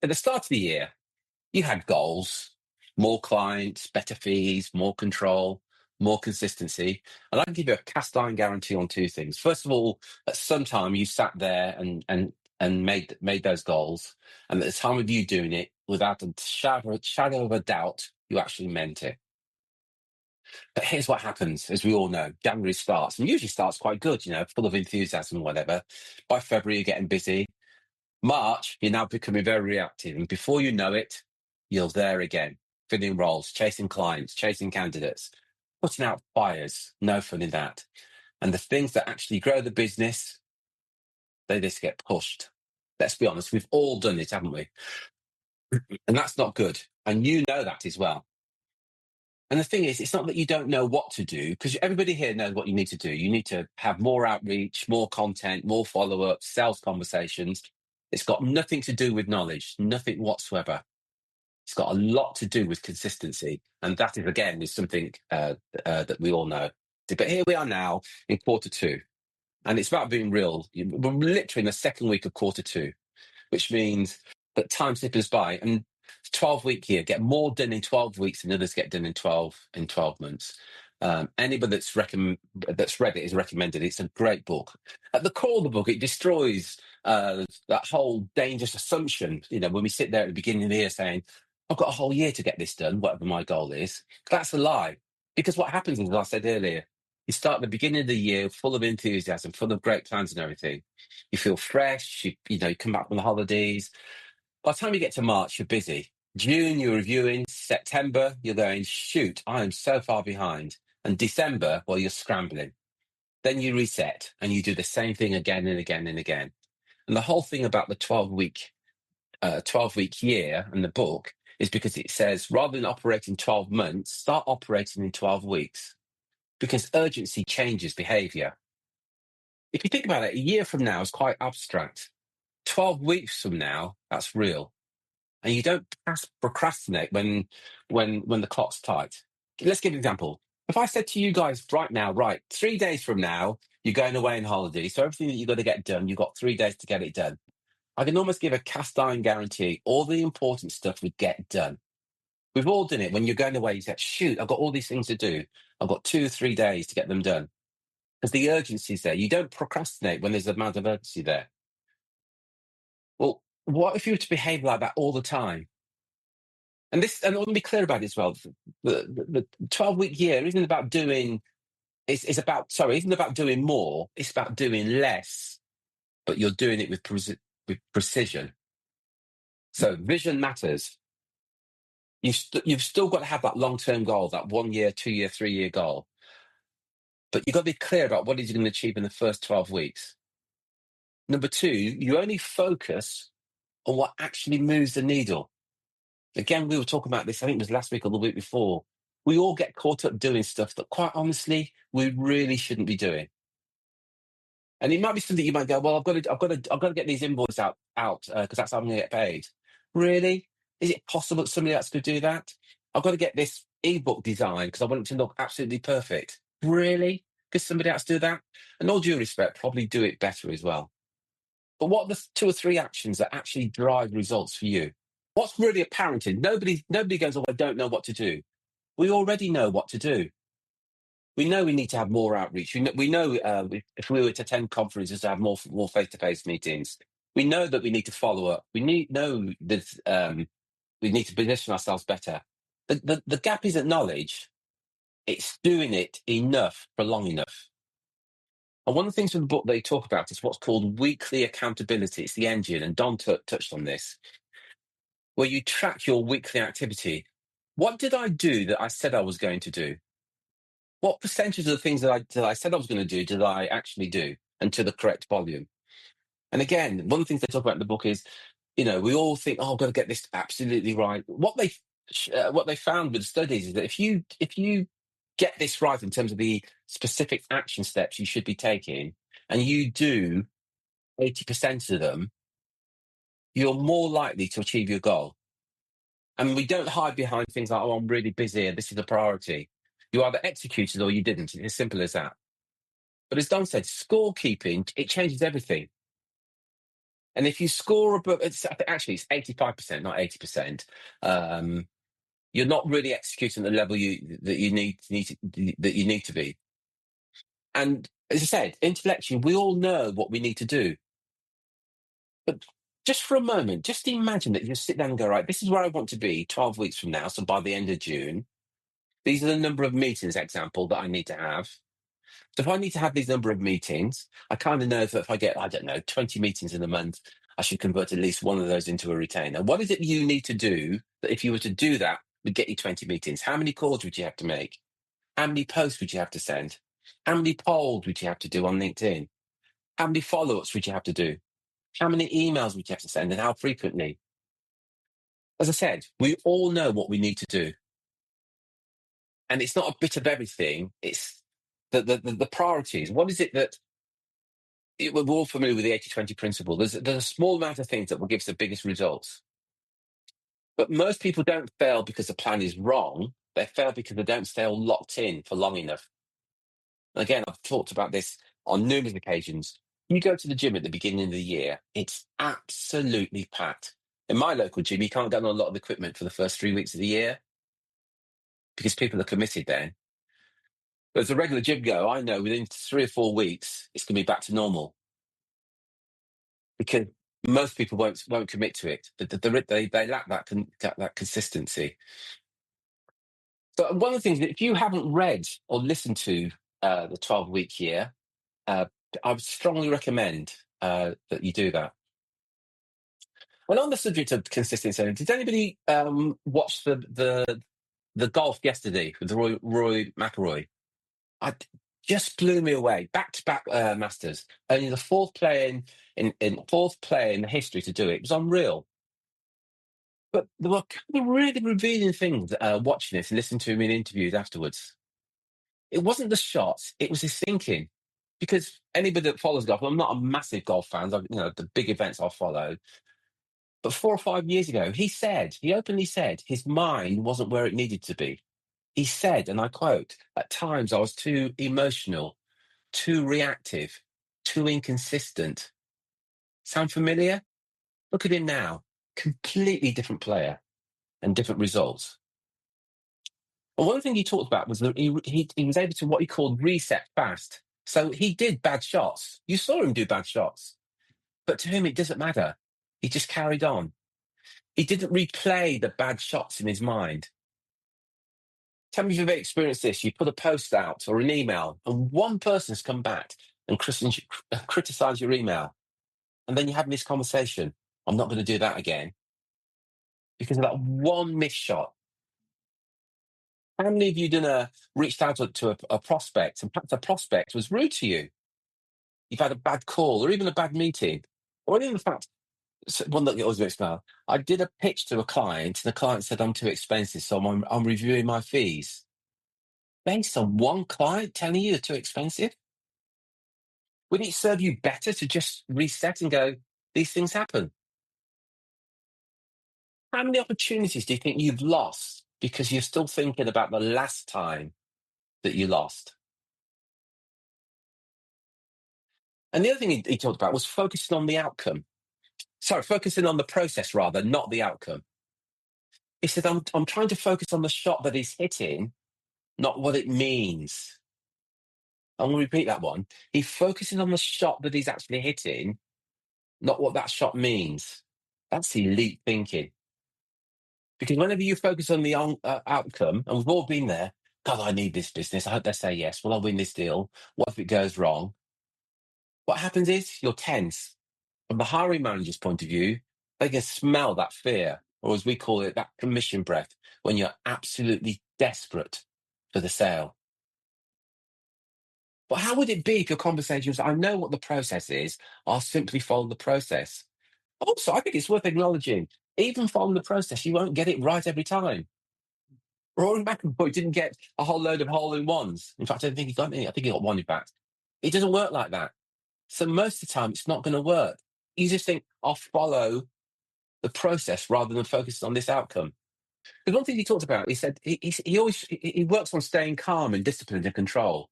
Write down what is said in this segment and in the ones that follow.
at the start of the year, you had goals, more clients, better fees, more control, more consistency. And I can give you a cast iron guarantee on two things. First of all, at some time you sat there and made those goals. And at the time of you doing it, without a shadow of a doubt, you actually meant it. But here's what happens, as we all know. January starts, and usually starts quite good, full of enthusiasm and whatever. By February, you're getting busy. March, you're now becoming very reactive. And before you know it, you're there again, filling roles, chasing clients, chasing candidates, putting out fires. No fun in that. And the things that actually grow the business, they just get pushed. Let's be honest, we've all done it, haven't we? And that's not good. And you know that as well. And the thing is, it's not that you don't know what to do, because everybody here knows what you need to do. You need to have more outreach, more content, more follow-ups, sales conversations. It's got nothing to do with knowledge, nothing whatsoever. It's got a lot to do with consistency. And that is, again, is something that we all know. But here we are now in quarter two. And it's about being real. We're literally in the second week of quarter two, which means that time slips by. And 12-week year, get more done in 12 weeks than others get done in 12 months. Anybody that's read it is recommended. It's a great book. At the core of the book, it destroys that whole dangerous assumption. When we sit there at the beginning of the year saying, I've got a whole year to get this done, whatever my goal is. That's a lie. Because what happens is, as I said earlier, you start at the beginning of the year full of enthusiasm, full of great plans and everything. You feel fresh. You come back from the holidays. By the time you get to March, you're busy. June, you're reviewing. September, you're going, shoot, I am so far behind. And December, well, you're scrambling. Then you reset and you do the same thing again and again and again. And the whole thing about the 12-week year and the book is because it says, rather than operating 12 months, start operating in 12 weeks. Because urgency changes behavior. If you think about it, a year from now is quite abstract. 12 weeks from now, that's real. And you don't procrastinate when the clock's tight. Let's give an example. If I said to you guys right now, 3 days from now, you're going away on holiday, so everything that you've got to get done, you've got 3 days to get it done. I can almost give a cast iron guarantee all the important stuff would get done. We've all done it. When you're going away, you say, shoot, I've got all these things to do. I've got 2 or 3 days to get them done. Because the urgency is there. You don't procrastinate when there's an amount of urgency there. Well, what if you were to behave like that all the time? And I want to be clear about it as well. The 12-week year isn't about doing. Isn't about doing more. It's about doing less, but you're doing it with precision. So vision matters. You've still got to have that long-term goal, that 1 year, 2 year, 3 year goal. But you've got to be clear about what it is you're going to achieve in the first 12 weeks. Number 2, you only focus on what actually moves the needle. Again, we were talking about this, I think it was last week or the week before. We all get caught up doing stuff that, quite honestly, we really shouldn't be doing. And it might be something you might go, well, I've got to get these invoices out because that's how I'm going to get paid. Really? Is it possible that somebody else could do that? I've got to get this ebook designed because I want it to look absolutely perfect. Really? Could somebody else do that? And all due respect, probably do it better as well. But what are the 2 or 3 actions that actually drive results for you? What's really apparent is nobody goes, oh, I don't know what to do. We already know what to do. We know we need to have more outreach. We know if we were to attend conferences to have more face-to-face meetings. We know that we need to follow up. We know that we need to position ourselves better. The gap isn't knowledge. It's doing it enough for long enough. And one of the things from the book they talk about is what's called weekly accountability. It's the engine, and Don touched on this, where you track your weekly activity. What did I do that I said I was going to do? What percentage of the things that I said I was going to do did I actually do, and to the correct volume? And again, one of the things they talk about in the book is, we all think, oh, I've got to get this absolutely right. What they found with studies is that if you get this right in terms of the specific action steps you should be taking, and you do 80% of them, you're more likely to achieve your goal. And we don't hide behind things like, oh, I'm really busy and this is a priority. You either executed or you didn't. It's as simple as that. But as Don said, scorekeeping, it changes everything. And if you score above, actually it's 85%, not 80%. You're not really executing at the level that you need to be. And as I said, intellectually, we all know what we need to do. But just for a moment, just imagine that you sit down and go, right, this is where I want to be 12 weeks from now. So by the end of June, these are the number of meetings, example, that I need to have. So if I need to have these number of meetings, I kind of know that if I get, 20 meetings in a month, I should convert at least one of those into a retainer. What is it you need to do that if you were to do that would get you 20 meetings? How many calls would you have to make? How many posts would you have to send? How many polls would you have to do on LinkedIn? How many follow-ups would you have to do? How many emails would you have to send and how frequently? As I said, we all know what we need to do. And it's not a bit of everything. It's the priorities. What is it that we're all familiar with the 80-20 principle. There's a small amount of things that will give us the biggest results. But most people don't fail because the plan is wrong. They fail because they don't stay all locked in for long enough. And again, I've talked about this on numerous occasions. You go to the gym at the beginning of the year, it's absolutely packed. In my local gym, you can't get on a lot of equipment for the first 3 weeks of the year because people are committed then. But as a regular gym goer, I know within 3 or 4 weeks, it's going to be back to normal because most people won't commit to it. They lack that consistency. So one of the things that if you haven't read or listened to the 12-week year, I would strongly recommend that you do that. And on the subject of consistency, did anybody watch the golf yesterday with Rory McIlroy? It just blew me away. Back-to-back Masters. Only the fourth player in the history to do it. It was unreal. But there were kind of really revealing things watching this and listening to him in interviews afterwards. It wasn't the shots; it was his thinking. Because anybody that follows golf, I'm not a massive golf fan. The big events I'll follow. But 4 or 5 years ago, he openly said, his mind wasn't where it needed to be. He said, and I quote, "At times I was too emotional, too reactive, too inconsistent." Sound familiar? Look at him now. Completely different player and different results. And one thing he talked about was that he was able to what he called reset fast. So he did bad shots. You saw him do bad shots. But to him, it doesn't matter. He just carried on. He didn't replay the bad shots in his mind. Tell me if you've experienced this. You put a post out or an email, and one person's come back and criticized your email. And then you have this conversation. I'm not going to do that again. Because of that one missed shot. How many of you reached out to a prospect, and perhaps the prospect was rude to you? You've had a bad call or even a bad meeting. Or even the fact, one that always makes me laugh, I did a pitch to a client, and the client said, I'm too expensive, so I'm reviewing my fees. Based on one client telling you you're too expensive? Wouldn't it serve you better to just reset and go, these things happen? How many opportunities do you think you've lost because you're still thinking about the last time that you lost? And the other thing he talked about was focusing on the outcome. Sorry, focusing on the process rather, not the outcome. He said, I'm trying to focus on the shot that he's hitting, not what it means. I'm going to repeat that one. He's focusing on the shot that he's actually hitting, not what that shot means. That's elite thinking. Because whenever you focus on the outcome, and we've all been there, God, I need this business. I hope they say yes. Will I win this deal? What if it goes wrong? What happens is you're tense. From the hiring manager's point of view, they can smell that fear, or as we call it, that commission breath, when you're absolutely desperate for the sale. But how would it be if your conversation was, I know what the process is, I'll simply follow the process? Also, I think it's worth acknowledging, even following the process, you won't get it right every time. Rory McIlroy didn't get a whole load of hole-in-ones. In fact, I don't think he got any. I think he got one, in fact. It doesn't work like that. So most of the time, it's not going to work. You just think, I'll follow the process rather than focus on this outcome. Because one thing he talked about, he said he works on staying calm and disciplined and control.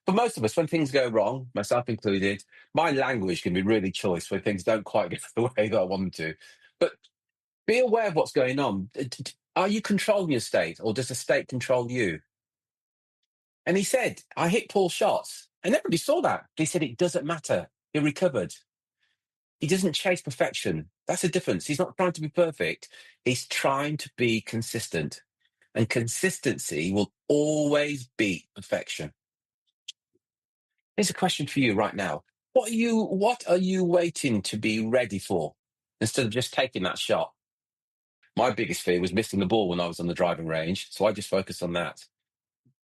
For most of us, when things go wrong, myself included, my language can be really choice when things don't quite go the way that I want them to. But be aware of what's going on. Are you controlling your state, or does the state control you? And he said, I hit Paul's shots. And everybody saw that. They said, it doesn't matter. He recovered. He doesn't chase perfection. That's the difference. He's not trying to be perfect. He's trying to be consistent. And consistency will always beat perfection. Here's a question for you right now. What are you waiting to be ready for instead of just taking that shot? My biggest fear was missing the ball when I was on the driving range. So I just focused on that.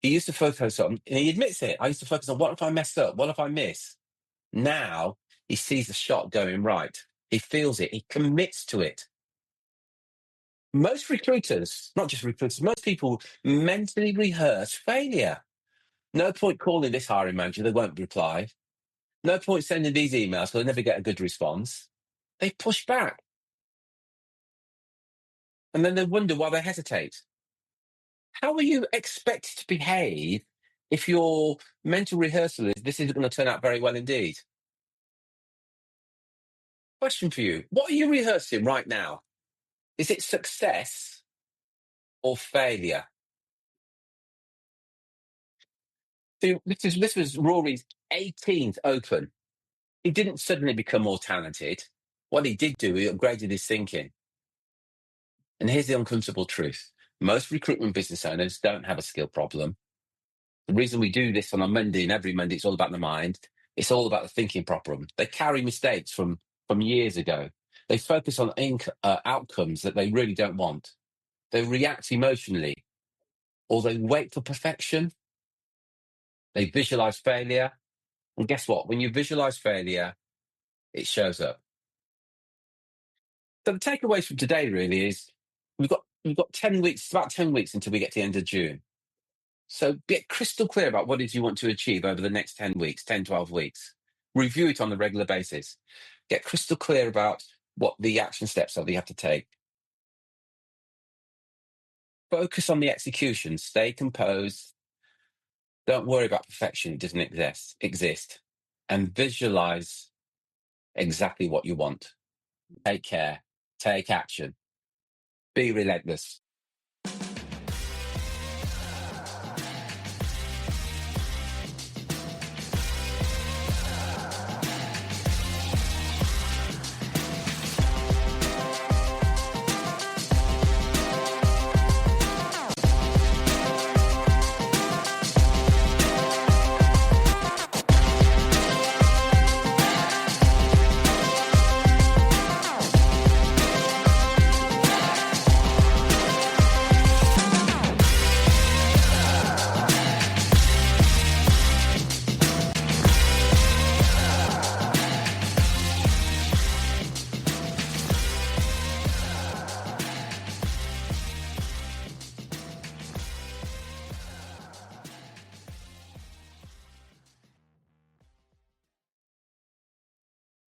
He used to focus on, and he admits it, I used to focus on what if I mess up? What if I miss? Now he sees the shot going right. He feels it. He commits to it. Most recruiters, not just recruiters, most people mentally rehearse failure. No point calling this hiring manager, they won't reply. No point sending these emails, they'll never get a good response. They push back. And then they wonder why they hesitate. How are you expected to behave if your mental rehearsal is this isn't going to turn out very well indeed? Question for you. What are you rehearsing right now? Is it success or failure? See, this was Rory's 18th Open. He didn't suddenly become more talented. What he did do, he upgraded his thinking. And here's the uncomfortable truth. Most recruitment business owners don't have a skill problem. The reason we do this on a Monday, and every Monday, it's all about the mind. It's all about the thinking problem. They carry mistakes from years ago. They focus on outcomes that they really don't want. They react emotionally, or they wait for perfection. They visualize failure. And guess what? When you visualize failure, it shows up. So the takeaways from today really is we've got 10 weeks, it's about 10 weeks until we get to the end of June. So get crystal clear about what it is you want to achieve over the next 10 weeks, 10, 12 weeks. Review it on a regular basis. Get crystal clear about what the action steps are that you have to take. Focus on the execution. Stay composed. Don't worry about perfection. It doesn't exist. And visualize exactly what you want. Take care. Take action. Be relentless.